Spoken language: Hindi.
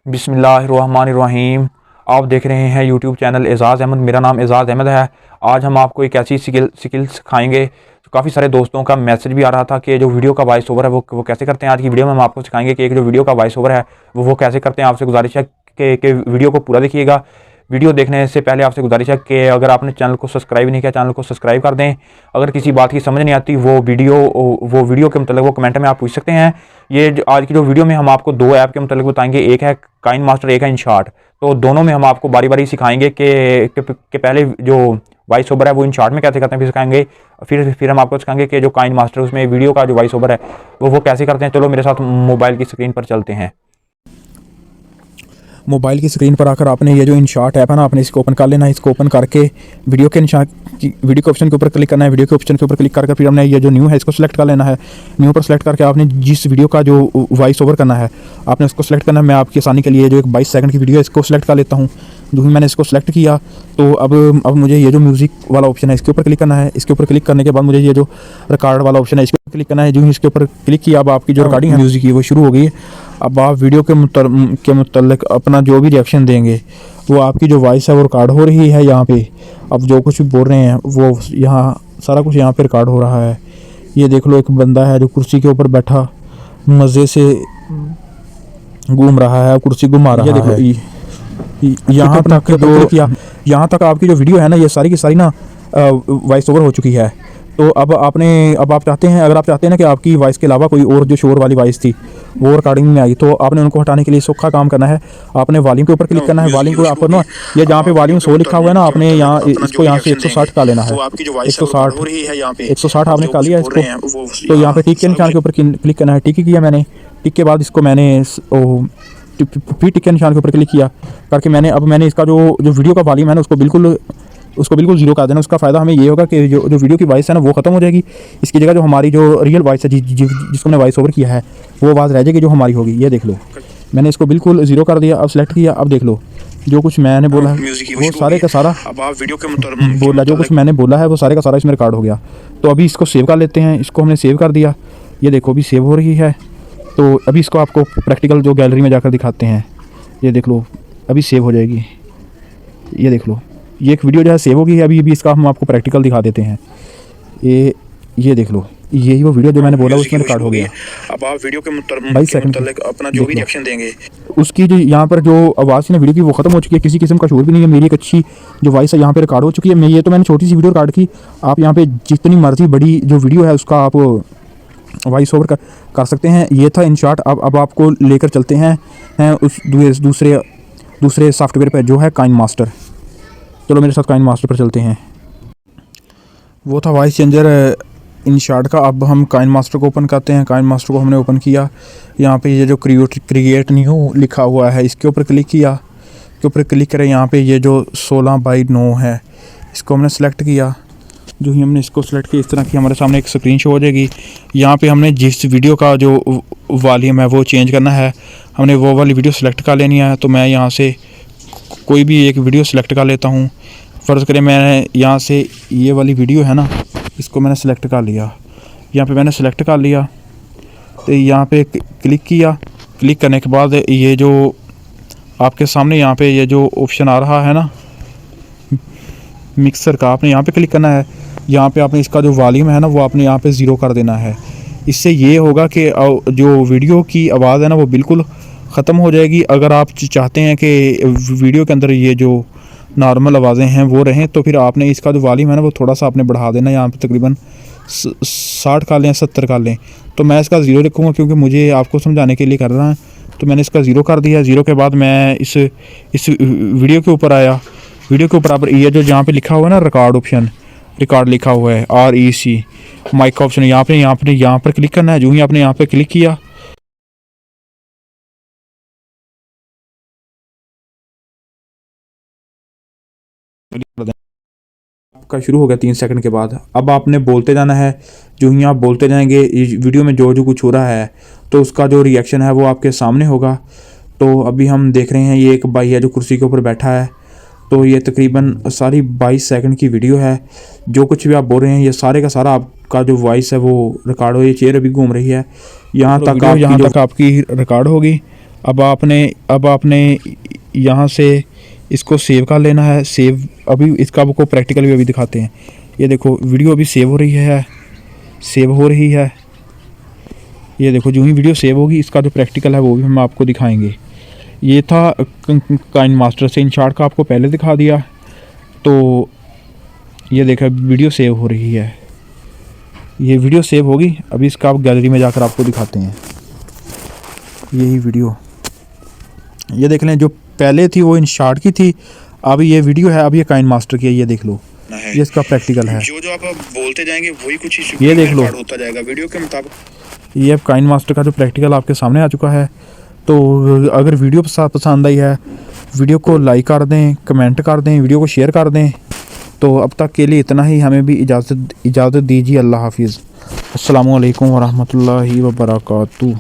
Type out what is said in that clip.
बिस्मिल्लाहिर्रहमानिर्रहीम। आप देख रहे हैं यूट्यूब चैनल एजाज़ अहमद। मेरा नाम एजाज़ अहमद है। आज हम आपको एक ऐसी स्किल सिखाएंगे। काफ़ी सारे दोस्तों का मैसेज भी आ रहा था कि जो वीडियो का वॉइस ओवर है वो कैसे करते हैं। आज की वीडियो में हम आपको सिखाएंगे कि एक जो वीडियो का वॉइस ओवर है वो कैसे करते हैं। आपसे गुजारिश है कि वीडियो को पूरा देखिएगा। वीडियो देखने से पहले आपसे गुजारिश है कि अगर आपने चैनल को सब्सक्राइब नहीं किया, चैनल को सब्सक्राइब कर दें। अगर किसी बात की समझ नहीं आती वो वीडियो के मतलब वो कमेंट में आप पूछ सकते हैं। ये आज की जो वीडियो में हम आपको दो ऐप के मतलब बताएंगे, एक है काइन मास्टर, एक है इनशॉट। तो दोनों में हम आपको बारी बारी सिखाएंगे कि पहले जो वॉइस ओवर है वो इनशॉट में कैसे करते हैं, फिर सिखाएंगे। फिर हम आपको सिखाएंगे कि जो काइन मास्टर उसमें वीडियो का जो वॉइस ओवर है वो कैसे करते हैं। चलो मेरे साथ मोबाइल की स्क्रीन पर चलते हैं। मोबाइल की स्क्रीन पर आकर आपने ये जो इनशॉट ऐप है ना, आपने इसको ओपन कर लेना है। इसको ओपन करके वीडियो के ऑप्शन के ऊपर क्लिक करना है। वीडियो के ऑप्शन के ऊपर क्लिक करके फिर हमने ये जो न्यू है इसको सेलेक्ट कर लेना है। न्यू पर सेलेक्ट करके आपने जिस वीडियो का जो वॉइस ओवर करना है आपने उसको सेलेक्ट करना है। मैं आपकी आसानी के लिए जो एक 22 सेकंड की वीडियो है इसको सेलेक्ट कर लेता हूँ। जो ही मैंने इसको सेलेक्ट किया तो अब मुझे ये जो म्यूज़िक वाला ऑप्शन है इसके ऊपर क्लिक करना है। इसके ऊपर क्लिक करने के बाद मुझे ये जो रिकॉर्ड वाला ऑप्शन है इसके ऊपर क्लिक करना है। जो ही इसके ऊपर क्लिक किया अब आपकी जो रिकॉर्डिंग है म्यूज़िक की वो शुरू हो गई है। अब आप वीडियो के मुतल्लिक अपना जो भी रिएक्शन देंगे वो आपकी जो वॉइस है वो रिकॉर्ड हो रही है यहाँ पे। अब जो कुछ भी बोल रहे हैं वो यहाँ सारा कुछ यहाँ पे रिकॉर्ड हो रहा है। ये देख लो, एक बंदा है जो कुर्सी के ऊपर बैठा मज़े से घूम रहा है, कुर्सी घुमा रहा है। यहाँ तक आपकी जो वीडियो है ना ये सारी की सारी ना वॉइस ओवर हो चुकी है। तो अब आप चाहते हैं, अगर आप चाहते हैं ना कि आपकी वॉइस के अलावा कोई और जो शोर वाली वॉइस थी वो रिकॉर्डिंग में आई, तो आपने उनको हटाने के लिए सूखा काम करना है। आपने वॉल्यूम के ऊपर क्लिक करना है। वॉल्यूम को आपको ना ये जहाँ पे वॉल्यूम 100 लिखा हुआ है ना, आपने यहाँ इसको यहाँ से 160 का लेना है। 160 आपने कर लिया इसको। तो यहाँ पे टिक के निशान के ऊपर क्लिक करना है। टिक किया मैंने। टिक के बाद इसको मैंने फिर टिक के निशान के ऊपर क्लिक किया करके मैंने इसका जो वीडियो का वॉल्यूम है ना उसको बिल्कुल जीरो कर देना। उसका फ़ायदा हमें ये होगा कि जो वीडियो की वॉइस है ना वो ख़त्म हो जाएगी। इसकी जगह जो हमारी जो रियल वॉइस है जिसको हमने वॉइस ओवर किया है वो आवाज़ रह जाएगी जो हमारी होगी। ये देख लो, मैंने इसको बिल्कुल ज़ीरो कर दिया। अब सेलेक्ट किया। अब देख लो जो कुछ मैंने बोला है वो सारे का सारा जो कुछ मैंने बोला है वो सारे का सारा इसमें रिकॉर्ड हो गया। तो अभी इसको सेव कर लेते हैं। इसको हमने सेव कर दिया। ये देखो अभी सेव हो रही है। तो अभी इसको आपको प्रैक्टिकल जो गैलरी में जाकर दिखाते हैं। ये देख लो अभी सेव हो जाएगी। ये देख लो ये एक वीडियो जो है सेव होगी। अभी इसका हम आपको प्रैक्टिकल दिखा देते हैं। ये देख लो यही वो वीडियो जो मैंने बोला उसमें रिकॉर्ड हो गया। अब आप वीडियो के 22 सेकंड अपना जो भी रिएक्शन देंगे उसकी जो यहाँ पर जो आवाज़ थी ना वीडियो की वो ख़त्म हो चुकी है। किसी किस्म का शोर भी नहीं है। मेरी एक अच्छी जो वॉइस है यहाँ पे रिकॉर्ड हो चुकी है। मैंने छोटी सी वीडियो रिकॉर्ड की। आप यहाँ पे जितनी मर्जी बड़ी जो वीडियो है उसका आप वॉइस ओवर कर सकते हैं। ये था इनशॉट। अब आपको लेकर चलते हैं उस दूसरे सॉफ्टवेयर पर जो है काइन मास्टर। चलो मेरे साथ काइन मास्टर पर चलते हैं। वो था वॉइस चेंजर इनशॉट का। अब हम काइन मास्टर को ओपन करते हैं। काइन मास्टर को हमने ओपन किया। यहाँ पे ये जो क्रिएट न्यू लिखा हुआ है इसके ऊपर क्लिक किया। इसके ऊपर क्लिक करें। यहाँ पे ये जो 16:9 है इसको हमने सेलेक्ट किया। जो ही हमने इसको सेलेक्ट किया इस तरह की हमारे सामने एक स्क्रीन शो हो जाएगी। यहाँ पे हमने जिस वीडियो का जो वॉल्यूम है वो चेंज करना है। हमने वो वाली वीडियो सेलेक्ट कर लेनी है। तो मैं यहाँ से कोई भी एक वीडियो सेलेक्ट कर लेता हूँ। फ़र्ज़ करें मैंने यहाँ से ये वाली वीडियो है ना इसको मैंने सेलेक्ट कर लिया। यहाँ पे मैंने सेलेक्ट कर लिया। तो यहाँ पे क्लिक किया। क्लिक करने के बाद ये जो आपके सामने यहाँ पे ये जो ऑप्शन आ रहा है ना मिक्सर का, आपने यहाँ पे क्लिक करना है। यहाँ पे आपने इसका जो वॉल्यूम है ना वो आपने यहाँ पे ज़ीरो कर देना है। इससे ये होगा कि जो वीडियो की आवाज़ है ना वो बिल्कुल ख़त्म हो जाएगी। अगर आप चाहते हैं कि वीडियो के अंदर ये जो नॉर्मल आवाज़ें हैं वो रहें तो फिर आपने इसका जो वॉल्यूम है ना वो थोड़ा सा आपने बढ़ा देना। यहाँ पे तकरीबन 60 का लें, 70 का लें। तो मैं इसका ज़ीरो रखूँगा क्योंकि मुझे आपको समझाने के लिए कर रहा है। तो मैंने इसका ज़ीरो कर दिया। ज़ीरो के बाद मैं इस वीडियो के ऊपर आया। वीडियो के ऊपर ये जो जहाँ पे लिखा हुआ है ना रिकॉर्ड ऑप्शन, रिकॉर्ड लिखा हुआ है REC माइक का ऑप्शन, यहाँ पर क्लिक करना है। जो ही आपने यहाँ पर क्लिक किया आपका शुरू हो गया 3 सेकंड के बाद। अब आपने बोलते जाना है। जो ही आप बोलते जाएंगे वीडियो में जो कुछ हो रहा है तो उसका जो रिएक्शन है वो आपके सामने होगा। तो अभी हम देख रहे हैं ये एक भाई है जो कुर्सी के ऊपर बैठा है। तो ये तकरीबन सारी 22 सेकंड की वीडियो है। जो कुछ भी आप बोल रहे हैं ये सारे का सारा आपका जो वॉइस है वो रिकॉर्ड हो। ये चेयर अभी घूम रही है। यहाँ तक आपकी रिकॉर्ड होगी। अब आपने यहाँ से इसको सेव कर लेना है। सेव अभी इसका आपको प्रैक्टिकल भी अभी दिखाते हैं। ये देखो वीडियो अभी सेव हो रही है। ये देखो जो ही वीडियो सेव होगी इसका जो प्रैक्टिकल है वो भी हम आपको दिखाएंगे। ये था काइनमास्टर से इनशार्ट का, आपको पहले दिखा दिया। तो ये देखा वीडियो सेव हो रही है, ये वीडियो सेव होगी। अभी इसका आप गैलरी में जाकर आपको दिखाते हैं। यही वीडियो ये देख लें, जो पहले थी वो इनशार्ट की थी, अब ये वीडियो है, अब ये काइनमास्टर की है। ये देख लो, ये इसका प्रैक्टिकल है। जो आप बोलते जाएंगे वही कुछ ये देख लो, होता जाएगा वीडियो के मुताबिक। ये अब काइनमास्टर का जो प्रैक्टिकल आपके सामने आ चुका है। तो अगर वीडियो पसंद आई है, वीडियो को लाइक कर दें, कमेंट कर दें, वीडियो को शेयर कर दें। तो अब तक के लिए इतना ही, हमें भी इजाज़त दीजिए। अल्लाह हाफिज़। अस्सलामु अलैकुम वरहमतुल्लाहि वबरकातुहू।